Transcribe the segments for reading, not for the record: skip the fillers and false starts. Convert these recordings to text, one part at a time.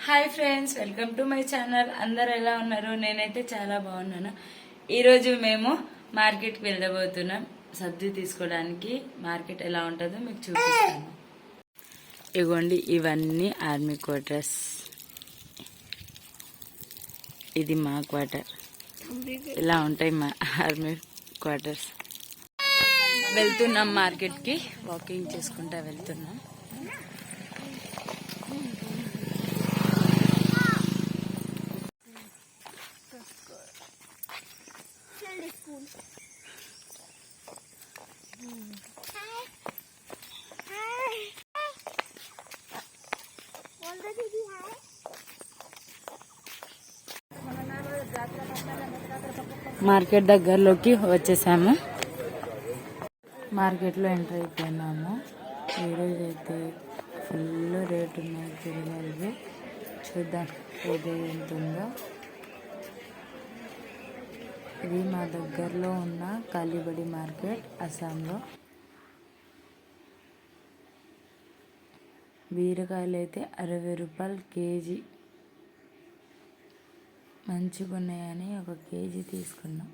Hi friends, welcome to my channel. అందరు ఎలా ఉన్నారు? నేనైతే చాలా బాగున్నాను. ఈరోజు మేము మార్కెట్కి వెళ్ళబోతున్నాం సబ్జీ తీసుకోవడానికి. మార్కెట్ ఎలా ఉంటుందో మీకు చూపిస్తాను. ఇగోండి, ఇవన్నీ ఆర్మీ క్వార్టర్స్. ఇది మా క్వార్టర్. ఇలా ఉంటాయి మా ఆర్మీ క్వార్టర్స్. వెళ్తున్నాం మార్కెట్కి, వాకింగ్ చేసుకుంటా వెళ్తున్నాం. మార్కెట్ దగ్గరలోకి వచ్చేసాము. మార్కెట్లో ఎంటర్ అయిపోయినాము. ఈరోజు అయితే ఫుల్ రేట్ ఉన్నాయి కూరగాయలు. చూద్దాం ఏదో ఎంత ఉందో. ఇది మా దగ్గరలో ఉన్న కాళీబడి మార్కెట్, అస్సాంలో. బీరకాయలు అయితే 60 రూపాయలు కేజీ. మంచిగా ఉన్నాయని ఒక కేజీ తీసుకున్నాం.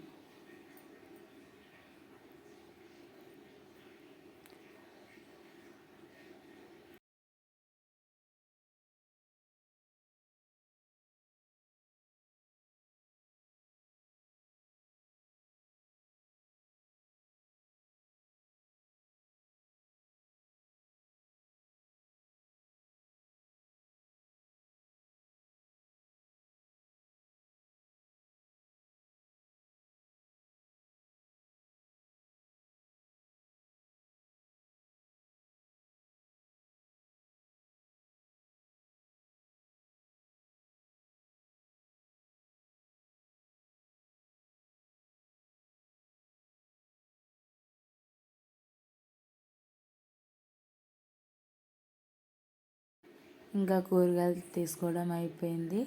ఇంకా కూరగాయలు తీసుకోవడం అయిపోయింది.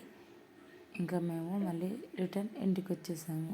ఇంకా మేము మళ్ళీ రిటర్న్ ఇంటికి వచ్చేసాము.